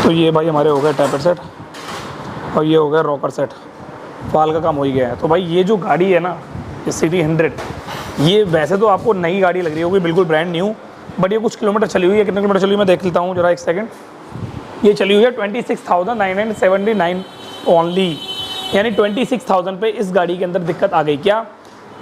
तो ये भाई हमारे हो गए टैपर सेट और ये हो गया रॉकर सेट, फाल का काम हो ही गया है। तो भाई ये जो गाड़ी है ना, ये सिटी 100, ये वैसे तो आपको नई गाड़ी लग रही होगी, बिल्कुल ब्रांड न्यू, बट ये कुछ किलोमीटर चली हुई है। कितने किलोमीटर चली हुई मैं देख लेता हूँ जरा, एक सेकंड। ये चली हुई है 26,979 ओनली, यानी 26,000 पे इस गाड़ी के अंदर दिक्कत आ गई। क्या?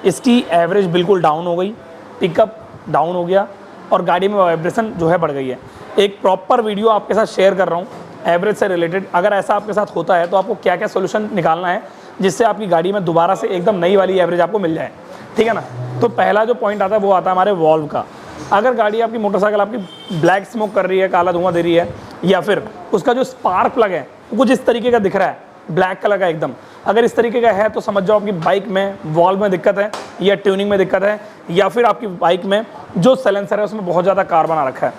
इसकी एवरेज बिल्कुल डाउन हो गई, पिकअप डाउन हो गया और गाड़ी में वाइब्रेशन जो है बढ़ गई है। एक प्रॉपर वीडियो आपके साथ शेयर कर रहा हूँ एवरेज से रिलेटेड। अगर ऐसा आपके साथ होता है तो आपको क्या क्या सोल्यूशन निकालना है जिससे आपकी गाड़ी में दोबारा से एकदम नई वाली एवरेज आपको मिल जाए, ठीक है ना। तो पहला जो पॉइंट आता है वो आता है हमारे वॉल्व का। अगर गाड़ी आपकी मोटरसाइकिल आपकी ब्लैक स्मोक कर रही है, काला धुआं दे रही है, या फिर उसका जो स्पार्क प्लग है वो कुछ इस तरीके का दिख रहा है, ब्लैक कलर का एकदम, अगर इस तरीके का है तो समझ जाओ आपकी बाइक में वॉल्व में दिक्कत है या ट्यूनिंग में दिक्कत है, या फिर आपकी बाइक में जो साइलेंसर है उसमें बहुत ज़्यादा कार्बन आ रखा है,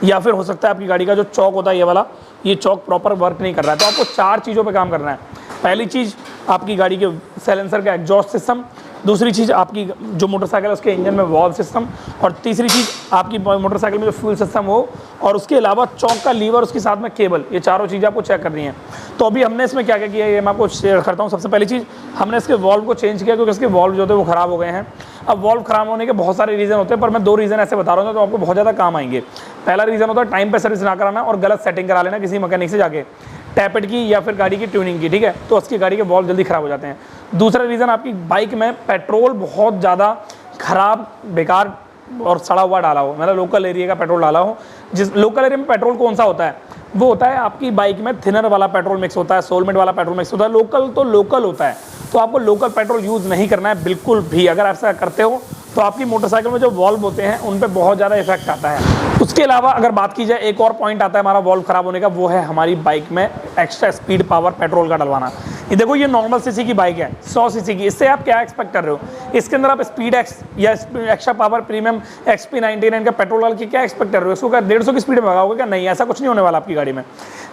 या फिर हो सकता है आपकी गाड़ी का जो चौक होता है ये वाला, ये चौक प्रॉपर वर्क नहीं कर रहा है। तो आपको 4 चीज़ों पे काम करना है। पहली चीज़ आपकी गाड़ी के साइलेंसर का एग्जॉस्ट सिस्टम, दूसरी चीज़ आपकी जो मोटरसाइकिल है उसके इंजन में वॉल्व सिस्टम, और तीसरी चीज़ आपकी मोटरसाइकिल में जो फ्यूल सिस्टम हो, और उसके अलावा चौक का लीवर, उसके साथ में केबल, ये चारों चीज़ें आपको चेक करनी है। तो अभी हमने इसमें क्या क्या किया है ये मैं आपको शेयर करता हूँ। सबसे पहली चीज़, हमने इसके वॉल्व को चेंज किया क्योंकि इसके वॉल्व जो थे वो ख़राब हो गए हैं। अब वॉल्व ख़राब होने के बहुत सारे रीज़न होते हैं, पर मैं 2 रीज़न ऐसे बता रहा हूँ तो आपको बहुत ज़्यादा काम आएंगे। पहला रीज़न होता है टाइम पे सर्विस ना कराना और गलत सेटिंग करा लेना किसी मैकेनिक से जाके, टैपेट की या फिर गाड़ी की ट्यूनिंग की, ठीक है, तो उसकी गाड़ी के वॉल्व जल्दी ख़राब हो जाते हैं। दूसरा रीज़न, आपकी बाइक में पेट्रोल बहुत ज़्यादा ख़राब, बेकार और सड़ा हुआ डाला हो, मतलब लोकल एरिया का पेट्रोल डाला हो। जिस लोकल एरिया में पेट्रोल कौन सा होता है, वो होता है आपकी बाइक में थिनर वाला पेट्रोल मिक्स होता है, सोलमेट वाला पेट्रोल मिक्स होता है। लोकल तो लोकल होता है, तो आपको लोकल पेट्रोल यूज़ नहीं करना है बिल्कुल भी। अगर ऐसा करते हो तो आपकी मोटरसाइकिल में जो वॉल्व होते हैं उन पे बहुत ज़्यादा इफेक्ट आता है। उसके अलावा अगर बात की जाए, एक और पॉइंट आता है हमारा वॉल्व खराब होने का, वो है हमारी बाइक में एक्स्ट्रा स्पीड पावर पेट्रोल का डलवाना। ये देखो, ये नॉर्मल सीसी की बाइक है, 100 सीसी की, इससे आप क्या एक्सपेक्ट कर रहे हो? इसके अंदर आप स्पीड एक्स या एक्स्ट्रा पावर प्रीमियम XP99 का पेट्रोल डाल के क्या एक्सपेक्ट कर रहे हो? इसको क्या 150 की स्पीड में भगाओगे क्या? नहीं, ऐसा कुछ नहीं होने वाला आपकी गाड़ी में।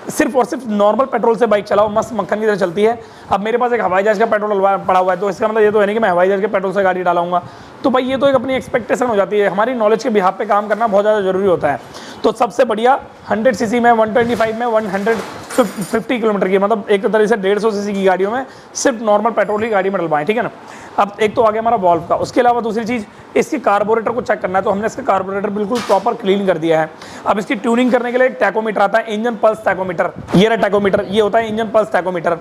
सिर्फ और सिर्फ नॉर्मल पेट्रोल से बाइक चलाओ, मस्त मक्खन की तरह चलती है। अब मेरे पास एक हवाई जहाज का पेट्रोल पड़ा हुआ है, तो इसका मतलब ये तो है नहीं कि मैं हवाई जहाज के पेट्रोल से गाड़ी डालाऊंगा। तो भाई ये तो एक अपनी एक्सपेक्टेशन हो जाती है। हमारी नॉलेज के बिहाफ पे काम करना बहुत ज़्यादा जरूरी होता है। तो सबसे बढ़िया 100 सीसी में, 125 में, 150 किलोमीटर की, मतलब एक तरह से 150 सीसी की गाड़ियों में सिर्फ नॉर्मल पेट्रोल ही गाड़ी में डलवाएं, ठीक है ना। अब एक तो आ गया हमारा वॉल्व का। उसके अलावा दूसरी चीज़, इसकी कार्बोरेटर को चेक करना है, तो हमने इसका कार्बोरेटर बिल्कुल प्रॉपर क्लीन कर दिया है। अब इसकी ट्यूनिंग करने के लिए एक टैकोमीटर आता है, इंजन पल्स टैकोमीटर। ये रहा टैकोमीटर, ये होता है इंजन पल्स टैकोमीटर।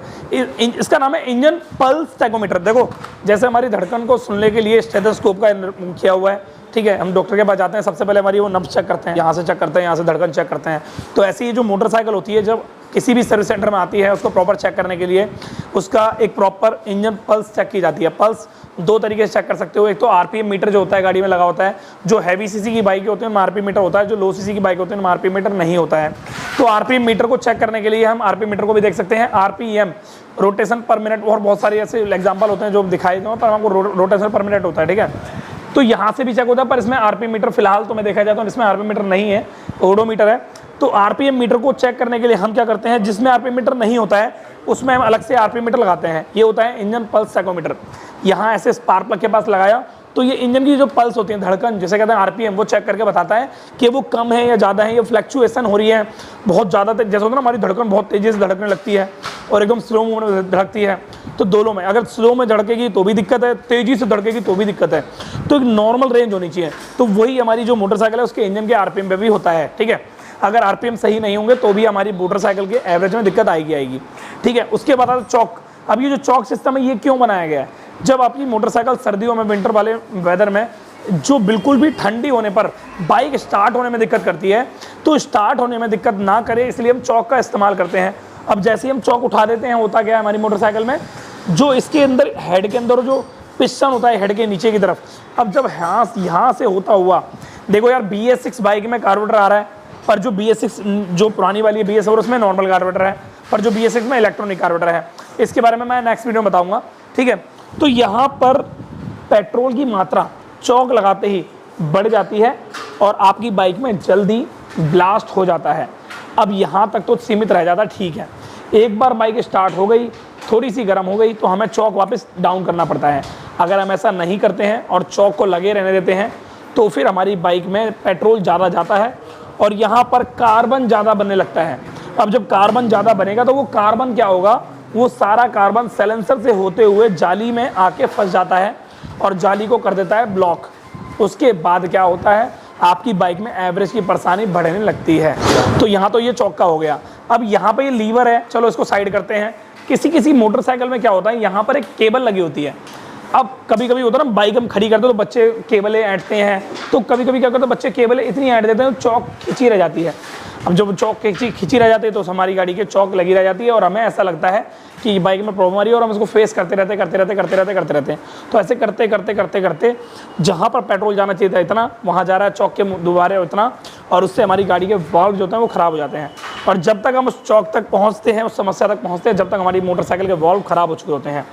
इसका नाम है इंजन पल्स टैकोमीटर। देखो, जैसे हमारी धड़कन को सुनने के लिए स्टेथोस्कोप का किया हुआ है, ठीक है, हम डॉक्टर के पास जाते हैं, सबसे पहले हमारी वो नब्ज चेक करते हैं, यहाँ से चेक करते हैं, यहाँ से धड़कन चेक करते हैं। तो ऐसी ये जो मोटरसाइकिल होती है, जब किसी भी सर्विस सेंटर में आती है, उसको प्रॉपर चेक करने के लिए उसका एक प्रॉपर इंजन पल्स चेक की जाती है। पल्स 2 तरीके से चेक कर सकते हो। एक तो RPM मीटर जो होता है गाड़ी में लगा होता है, जो हैवी सीसी की बाइक होती है उनमें RPM मीटर होता है, जो लो सीसी की बाइक होती है उनमें RPM मीटर नहीं होता है। तो RPM मीटर को चेक करने के लिए हम RPM मीटर को भी देख सकते हैं। RPM रोटेशन पर मिनट, और बहुत सारे ऐसे एग्जाम्पल होते हैं जो दिखाई दें, पर हमको रोटेशन पर मिनट होता है, ठीक है। तो यहाँ से भी चेक होता है, पर इसमें RPM मीटर फिलहाल तो मैं देखा जाता हूँ इसमें RPM मीटर नहीं है, ओडोमीटर है। तो RPM मीटर को चेक करने के लिए हम क्या करते हैं, जिसमें RPM मीटर नहीं होता है उसमें हम अलग से RPM मीटर लगाते हैं। ये होता है इंजन पल्स टैकोमीटर। यहाँ ऐसे स्पार्क प्लग के पास लगाया तो ये इंजन की जो पल्स होती है, धड़कन जिसे कहते हैं RPM, वो चेक करके बताता है कि वो कम है या ज़्यादा है, ये फ्लक्चुएशन हो रही है बहुत ज़्यादा। जैसे होता है ना, हमारी धड़कन बहुत तेज़ी से धड़कने लगती है और एकदम स्लो मूवमेंट में धड़कती है। तो दोनों में, अगर स्लो में धड़केगी तो भी दिक्कत है, तेज़ी से धड़केगी तो भी दिक्कत है। तो एक नॉर्मल रेंज होनी चाहिए। तो वही हमारी जो मोटरसाइकिल है उसके इंजन के RPM पे भी होता है, ठीक है। अगर RPM सही नहीं होंगे तो भी हमारी मोटरसाइकिल के एवरेज में दिक्कत आएगी, ठीक है। उसके बाद आता है चौक। अब ये जो चौक सिस्टम है ये क्यों बनाया गया है? जब आपकी मोटरसाइकिल सर्दियों में, विंटर वाले वेदर में, जो बिल्कुल भी ठंडी होने पर बाइक स्टार्ट होने में दिक्कत करती है, तो स्टार्ट होने में दिक्कत ना करे इसलिए हम चौक का इस्तेमाल करते हैं। अब जैसे ही हम चौक उठा देते हैं, होता क्या है हमारी मोटरसाइकिल में, जो इसके अंदर हेड के अंदर जो पिस्टन होता है हेड के नीचे की तरफ, अब जब यहाँ से होता हुआ, देखो यार BS6 बाइक में कार्बोरेटर आ रहा है, पर जो BS6 जो पुरानी वाली BS और उसमें नॉर्मल कार्बोरेटर है, पर जो BS6 में इलेक्ट्रॉनिक कार्बोरेटर है। इसके बारे में मैं नेक्स्ट वीडियो में बताऊंगा, ठीक है। तो यहाँ पर पेट्रोल की मात्रा चौक लगाते ही बढ़ जाती है और आपकी बाइक में जल्दी ब्लास्ट हो जाता है। अब यहाँ तक तो सीमित रह जाता, ठीक है। एक बार बाइक स्टार्ट हो गई, थोड़ी सी गर्म हो गई, तो हमें चौक वापस डाउन करना पड़ता है। अगर हम ऐसा नहीं करते हैं और चौक को लगे रहने देते हैं तो फिर हमारी बाइक में पेट्रोल ज़्यादा जाता है और यहाँ पर कार्बन ज़्यादा बनने लगता है। अब जब कार्बन ज़्यादा बनेगा तो वो कार्बन क्या होगा, वो सारा कार्बन साइलेंसर से होते हुए जाली में आके फंस जाता है और जाली को कर देता है ब्लॉक। उसके बाद क्या होता है, आपकी बाइक में एवरेज की परेशानी बढ़ने लगती है। तो यहाँ तो ये चौका हो गया। अब यहाँ पे ये लीवर है, चलो इसको साइड करते हैं। किसी मोटरसाइकिल में क्या होता है, यहाँ पर एक केबल लगी होती है। अब कभी कभी होता है ना, बाइक हम खड़ी करते हैं तो बच्चे केबलें ऐंठते हैं, तो कभी कभी क्या करते हैं, बच्चे केबलें इतनी ऐंठ देते हैं चौक खिंची रह जाती है। अब जब चौक खिंची रह जाती है तो हमारी गाड़ी के चौक लगी रह जाती है और हमें ऐसा लगता है कि बाइक में प्रॉब्लम आ रही है और हम इसको फेस करते रहते हैं। तो ऐसे करते जहाँ पर पेट्रोल जाना चाहिए था इतना, वहाँ जा रहा है चौक के दोबारा इतना, और उससे हमारी गाड़ी के वाल्व जो होते हैं वो ख़राब हो जाते हैं। और जब तक हम उस चौक तक पहुँचते हैं, उस समस्या तक पहुँचते हैं, जब तक हमारी मोटरसाइकिल के वाल्व ख़राब हो चुके होते हैं।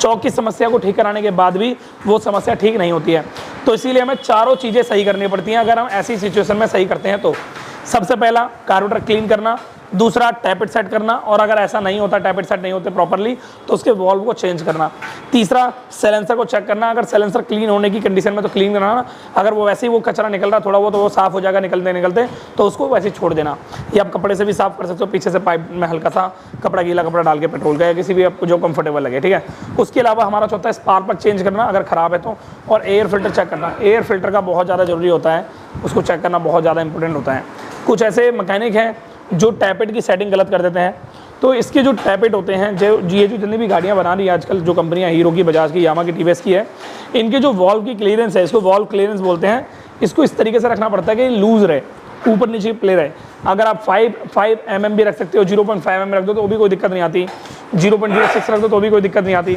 चौक की समस्या को ठीक कराने के बाद भी वो समस्या ठीक नहीं होती है। तो इसीलिए हमें चारों चीज़ें सही करनी पड़ती हैं अगर हम ऐसी सिचुएशन में सही करते हैं तो। सबसे पहला कार्बोरेटर क्लीन करना, दूसरा टैपेट सेट करना, और अगर ऐसा नहीं होता, टैपेट सेट नहीं होते प्रॉपर्ली, तो उसके वॉल्व को चेंज करना। तीसरा साइलेंसर को चेक करना, अगर साइलेंसर क्लीन होने की कंडीशन में तो क्लीन कराना, अगर वो वैसे ही वो कचरा निकल रहा थोड़ा वो, तो वो साफ़ हो जाएगा निकलते तो उसको वैसे ही छोड़ देना। या आप कपड़े से भी साफ़ कर सकते हो, पीछे से पाइप में हल्का सा कपड़ा, गीला कपड़ा डाल के पेट्रोल का, या किसी भी आपको जो कंफर्टेबल लगे, ठीक है। उसके अलावा हमारा चौथा है स्पार्क प्लग चेंज करना अगर ख़राब है तो, और एयर फिल्टर चेक करना। एयर फिल्टर का बहुत ज़्यादा ज़रूरी होता है, उसको चेक करना बहुत ज़्यादा इंपॉर्टेंट होता है। कुछ ऐसे मैकेनिक हैं जो टैपेट की सेटिंग गलत कर देते हैं, तो इसके जो टैपेट होते हैं, जो जितनी भी गाड़ियाँ बना रही है आजकल, जो कंपनियाँ हीरो की, बजाज की, यामा की, टीवीएस की है, इनके जो वॉल्व की क्लियरेंस है, इसको वॉल्व क्लियरेंस बोलते हैं। इसको इस तरीके से रखना पड़ता है कि लूज़ रहे, ऊपर नीचे प्ले रहे। अगर आप 5 mm भी रख सकते हो, 0.5 mm रख दो तो भी कोई दिक्कत नहीं आती, 0.06 रख दो तो भी कोई दिक्कत नहीं आती।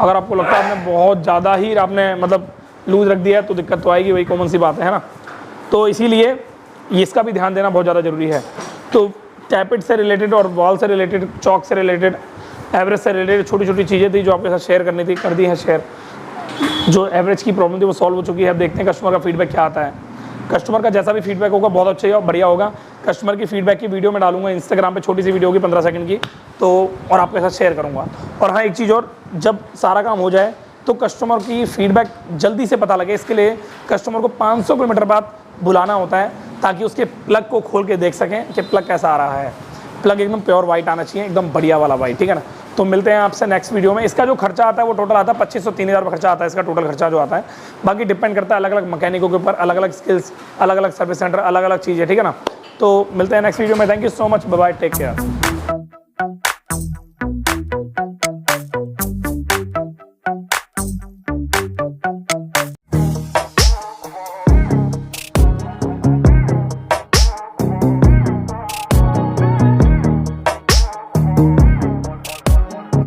अगर आपको लगता है आपने बहुत ज़्यादा ही आपने मतलब लूज़ रख दिया तो दिक्कत तो आएगी, वही कॉमन सी बात है ना। तो इसीलिए इसका भी ध्यान देना बहुत ज़्यादा ज़रूरी है। तो टैपेट से रिलेटेड और वॉल से रिलेटेड, चौक से रिलेटेड, एवरेज से रिलेटेड छोटी छोटी चीज़ें थी जो आपके साथ शेयर करनी थी, कर दी है शेयर। जो एवरेज की प्रॉब्लम थी वो सॉल्व हो चुकी है। अब देखते हैं कस्टमर का फीडबैक क्या आता है। कस्टमर का जैसा भी फीडबैक होगा बहुत अच्छा और बढ़िया होगा। कस्टमर की फीडबैक की वीडियो मैं डालूंगा इंस्टाग्राम पे, छोटी सी वीडियो होगी 15 सेकंड की, तो और आपके साथ शेयर करूँगा। और हाँ, एक चीज़ और, जब सारा काम हो जाए तो कस्टमर की फीडबैक जल्दी से पता लगे, इसके लिए कस्टमर को 500 किलोमीटर बाद बुलाना होता है ताकि उसके प्लग को खोल के देख सकें कि प्लग कैसा आ रहा है। प्लग एकदम प्योर वाइट आना चाहिए, एकदम बढ़िया वाला वाइट, ठीक है ना। तो मिलते हैं आपसे नेक्स्ट वीडियो में। इसका जो खर्चा आता है वो टोटल आता है 2500-3000 खर्चा आता है, इसका टोटल खर्चा जो आता है। बाकी डिपेंड करता है अलग अलग मैकेनिकों के ऊपर, अलग अलग स्किल्स, अलग अलग सर्विस सेंटर, अलग अलग चीज़ें, ठीक है ना। तो मिलते हैं नेक्स्ट वीडियो में। Thank you so much, bye bye, take care.